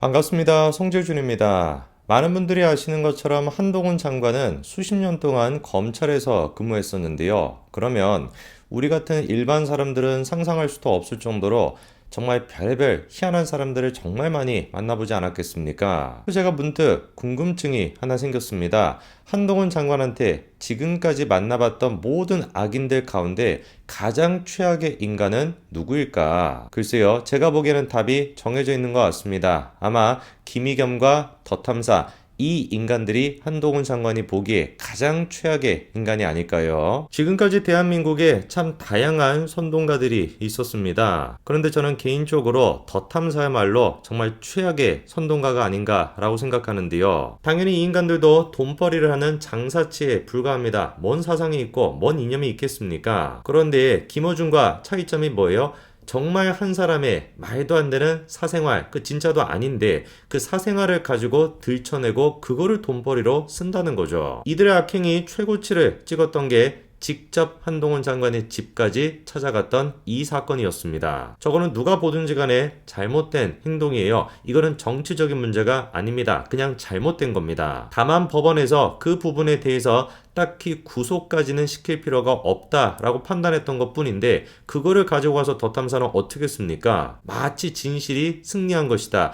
반갑습니다. 송재준입니다. 많은 분들이 아시는 것처럼 한동훈 장관은 수십 년 동안 검찰에서 근무했었는데요. 그러면 우리 같은 일반 사람들은 상상할 수도 없을 정도로 정말 별의별 희한한 사람들을 정말 많이 만나보지 않았겠습니까? 제가 문득 궁금증이 하나 생겼습니다. 한동훈 장관한테 지금까지 만나봤던 모든 악인들 가운데 가장 최악의 인간은 누구일까? 글쎄요, 제가 보기에는 답이 정해져 있는 것 같습니다. 아마 김의겸과 더 탐사, 이 인간들이 한동훈 장관이 보기에 가장 최악의 인간이 아닐까요? 지금까지 대한민국에 참 다양한 선동가들이 있었습니다. 그런데 저는 개인적으로 더 탐사야말로 정말 최악의 선동가가 아닌가라고 생각하는데요. 당연히 이 인간들도 돈벌이를 하는 장사치에 불과합니다. 뭔 사상이 있고 뭔 이념이 있겠습니까? 그런데 김어준과 차이점이 뭐예요? 정말 한 사람의 말도 안 되는 사생활, 그 진짜도 아닌데 그 사생활을 가지고 들춰내고 그거를 돈벌이로 쓴다는 거죠. 이들의 악행이 최고치를 찍었던 게 직접 한동훈 장관의 집까지 찾아갔던 이 사건이었습니다. 저거는 누가 보든지 간에 잘못된 행동이에요. 이거는 정치적인 문제가 아닙니다. 그냥 잘못된 겁니다. 다만 법원에서 그 부분에 대해서 딱히 구속까지는 시킬 필요가 없다라고 판단했던 것 뿐인데 그거를 가지고 가서 더 탐사는 어떻게 했습니까? 마치 진실이 승리한 것이다.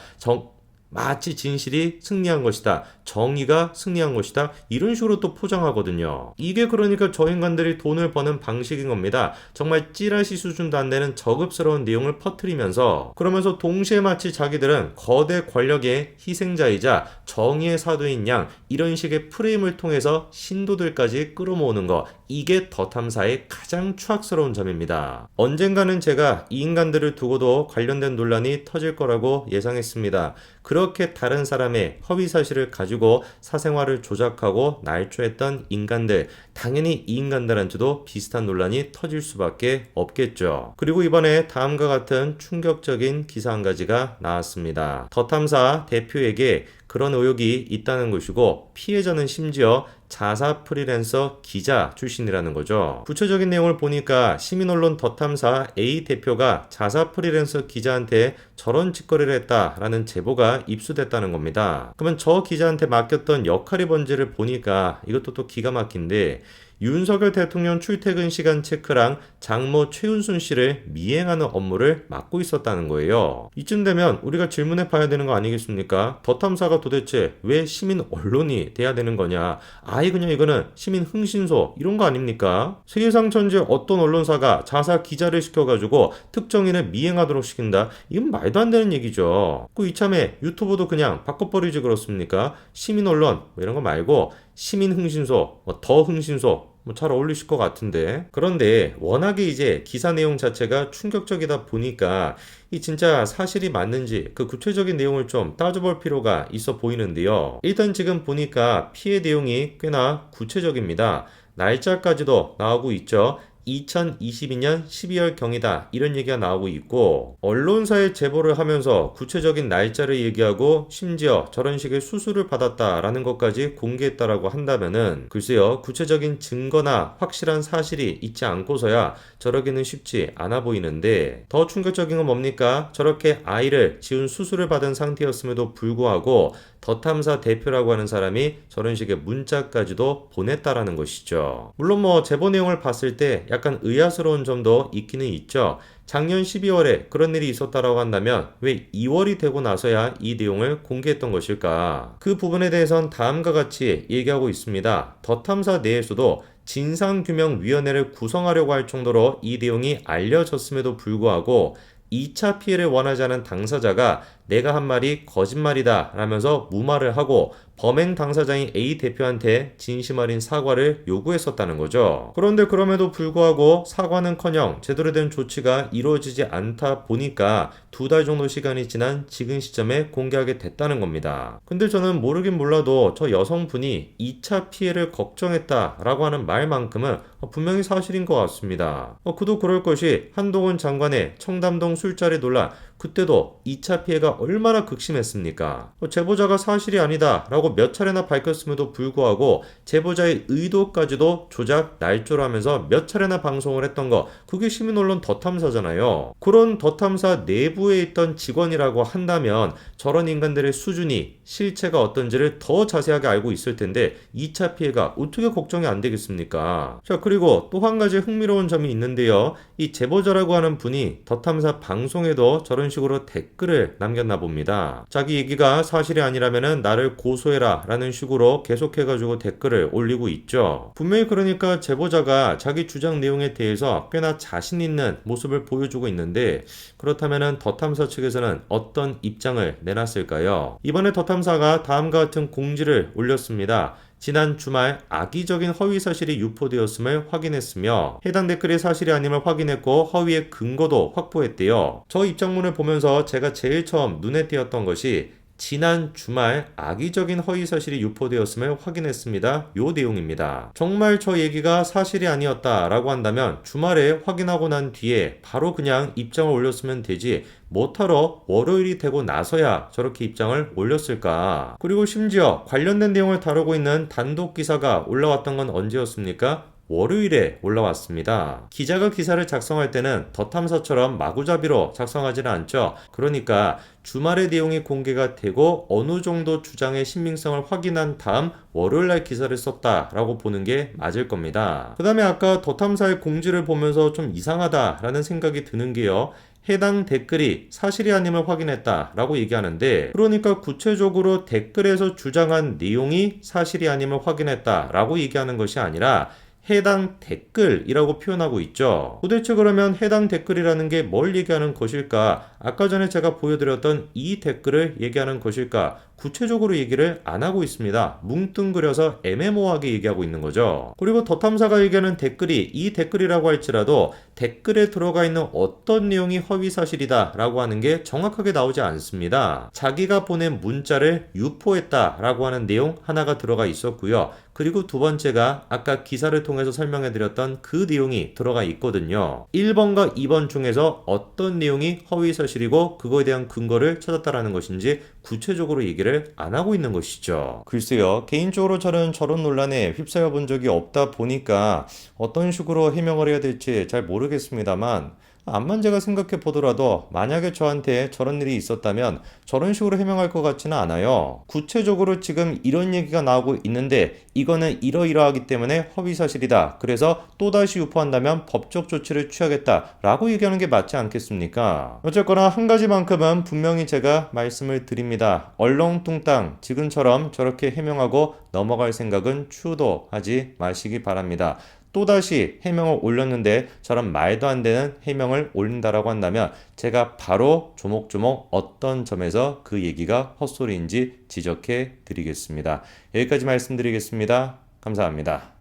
마치 진실이 승리한 것이다. 정의가 승리한 것이다. 이런 식으로 또 포장하거든요. 이게 그러니까 저 인간들이 돈을 버는 방식인 겁니다. 정말 찌라시 수준도 안 되는 저급스러운 내용을 퍼뜨리면서 그러면서 동시에 마치 자기들은 거대 권력의 희생자이자 정의의 사도인 양 이런 식의 프레임을 통해서 신도들까지 끌어모으는 거 이게 더 탐사의 가장 추악스러운 점입니다. 언젠가는 제가 이 인간들을 두고도 관련된 논란이 터질 거라고 예상했습니다. 그렇게 다른 사람의 허위 사실을 가지고 사생활을 조작하고 날조했던 인간들, 당연히 이 인간들한테도 비슷한 논란이 터질 수밖에 없겠죠. 그리고 이번에 다음과 같은 충격적인 기사 한 가지가 나왔습니다. 더 탐사 대표에게 그런 의혹이 있다는 것이고 피해자는 심지어 자사 프리랜서 기자 출신이라는 거죠. 구체적인 내용을 보니까 시민언론 더 탐사 A 대표가 자사 프리랜서 기자한테 저런 짓거리를 했다라는 제보가 입수됐다는 겁니다. 그러면 저 기자한테 맡겼던 역할이 뭔지를 보니까 이것도 또 기가 막힌데 윤석열 대통령 출퇴근 시간 체크랑 장모 최은순 씨를 미행하는 업무를 맡고 있었다는 거예요. 이쯤 되면 우리가 질문해 봐야 되는 거 아니겠습니까? 더 탐사가 도대체 왜 시민 언론이 돼야 되는 거냐? 아예 그냥 이거는 시민 흥신소 이런 거 아닙니까? 세상 천지 어떤 언론사가 자사 기자를 시켜가지고 특정인을 미행하도록 시킨다? 이건 말도 안 되는 얘기죠. 그 이참에 유튜브도 그냥 바꿔버리지 그렇습니까? 시민 언론 뭐 이런 거 말고 시민 흥신소, 더 흥신소 잘 어울리실 것 같은데. 그런데 워낙에 이제 기사 내용 자체가 충격적이다 보니까 이 진짜 사실이 맞는지 그 구체적인 내용을 좀 따져볼 필요가 있어 보이는데요. 일단 지금 보니까 피해 내용이 꽤나 구체적입니다. 날짜까지도 나오고 있죠. 2022년 12월경이다 이런 얘기가 나오고 있고 언론사에 제보를 하면서 구체적인 날짜를 얘기하고 심지어 저런 식의 수수를 받았다라는 것까지 공개했다라고 한다면은 글쎄요 구체적인 증거나 확실한 사실이 있지 않고서야 저러기는 쉽지 않아 보이는데 더 충격적인 건 뭡니까? 저렇게 아이를 지운 수술을 받은 상태였음에도 불구하고 더 탐사 대표라고 하는 사람이 저런 식의 문자까지도 보냈다라는 것이죠. 물론 뭐 제보 내용을 봤을 때 약간 의아스러운 점도 있기는 있죠. 작년 12월에 그런 일이 있었다라고 한다면 왜 2월이 되고 나서야 이 내용을 공개했던 것일까? 그 부분에 대해선 다음과 같이 얘기하고 있습니다. 더 탐사 내에서도 진상규명위원회를 구성하려고 할 정도로 이 내용이 알려졌음에도 불구하고 2차 피해를 원하지 않은 당사자가 내가 한 말이 거짓말이다 라면서 무마를 하고 범행 당사자인 A 대표한테 진심 어린 사과를 요구했었다는 거죠. 그런데 그럼에도 불구하고 사과는커녕 제대로 된 조치가 이루어지지 않다 보니까 2달 정도 시간이 지난 지금 시점에 공개하게 됐다는 겁니다. 근데 저는 모르긴 몰라도 저 여성분이 2차 피해를 걱정했다라고 하는 말만큼은 분명히 사실인 것 같습니다. 그도 그럴 것이 한동훈 장관의 청담동 술자리 논란 그때도 2차 피해가 얼마나 극심했습니까? 제보자가 사실이 아니다 라고 몇 차례나 밝혔음에도 불구하고 제보자의 의도까지도 조작, 날조라면서 몇 차례나 방송을 했던 거, 그게 시민 언론 더 탐사잖아요. 그런 더 탐사 내부에 있던 직원이라고 한다면 저런 인간들의 수준이, 실체가 어떤지를 더 자세하게 알고 있을 텐데 2차 피해가 어떻게 걱정이 안 되겠습니까? 자, 그리고 또 한 가지 흥미로운 점이 있는데요. 이 제보자라고 하는 분이 더 탐사 방송에도 저런 식으로 댓글을 남겼나 봅니다. 자기 얘기가 사실이 아니라면은 나를 고소해라 라는 식으로 계속해가지고 댓글을 올리고 있죠. 분명히 그러니까 제보자가 자기 주장 내용에 대해서 꽤나 자신 있는 모습을 보여주고 있는데, 그렇다면은 더 탐사 측에서는 어떤 입장을 내놨을까요? 이번에 더 탐사가 다음과 같은 공지를 올렸습니다. 지난 주말 악의적인 허위 사실이 유포되었음을 확인했으며 해당 댓글이 사실이 아님을 확인했고 허위의 근거도 확보했대요. 저 입장문을 보면서 제가 제일 처음 눈에 띄었던 것이 지난 주말 악의적인 허위 사실이 유포되었음을 확인했습니다. 요 내용입니다. 정말 저 얘기가 사실이 아니었다라고 한다면 주말에 확인하고 난 뒤에 바로 그냥 입장을 올렸으면 되지 뭐하러 월요일이 되고 나서야 저렇게 입장을 올렸을까? 그리고 심지어 관련된 내용을 다루고 있는 단독 기사가 올라왔던 건 언제였습니까? 월요일에 올라왔습니다. 기자가 기사를 작성할 때는 더 탐사처럼 마구잡이로 작성하지는 않죠. 그러니까 주말에 내용이 공개가 되고 어느 정도 주장의 신빙성을 확인한 다음 월요일날 기사를 썼다라고 보는 게 맞을 겁니다. 그 다음에 아까 더 탐사의 공지를 보면서 좀 이상하다라는 생각이 드는 게요. 해당 댓글이 사실이 아님을 확인했다라고 얘기하는데, 그러니까 구체적으로 댓글에서 주장한 내용이 사실이 아님을 확인했다라고 얘기하는 것이 아니라 해당 댓글이라고 표현하고 있죠. 도대체 그러면 해당 댓글이라는 게 뭘 얘기하는 것일까? 아까 전에 제가 보여드렸던 이 댓글을 얘기하는 것일까? 구체적으로 얘기를 안 하고 있습니다. 뭉뚱그려서 애매모호하게 얘기하고 있는 거죠. 그리고 더 탐사가 얘기하는 댓글이 이 댓글이라고 할지라도 댓글에 들어가 있는 어떤 내용이 허위 사실이다 라고 하는 게 정확하게 나오지 않습니다. 자기가 보낸 문자를 유포했다 라고 하는 내용 하나가 들어가 있었고요. 그리고 두 번째가 아까 기사를 통해서 설명해드렸던 그 내용이 들어가 있거든요. 1번과 2번 중에서 어떤 내용이 허위 사실이고 그거에 대한 근거를 찾았다라는 것인지 구체적으로 얘기를 안 하고 있는 것이죠. 글쎄요. 개인적으로 저는 저런 논란에 휩싸여 본 적이 없다 보니까 어떤 식으로 해명을 해야 될지 잘 모르겠습니다만, 암만 제가 생각해 보더라도 만약에 저한테 저런 일이 있었다면 저런 식으로 해명할 것 같지는 않아요. 구체적으로 지금 이런 얘기가 나오고 있는데 이거는 이러이러하기 때문에 허위 사실이다. 그래서 또다시 유포한다면 법적 조치를 취하겠다라고 얘기하는 게 맞지 않겠습니까? 어쨌거나 한 가지만큼은 분명히 제가 말씀을 드립니다. 얼렁뚱땅 지금처럼 저렇게 해명하고 넘어갈 생각은 추도 하지 마시기 바랍니다. 또다시 해명을 올렸는데 저런 말도 안 되는 해명을 올린다라고 한다면 제가 바로 조목조목 어떤 점에서 그 얘기가 헛소리인지 지적해 드리겠습니다. 여기까지 말씀드리겠습니다. 감사합니다.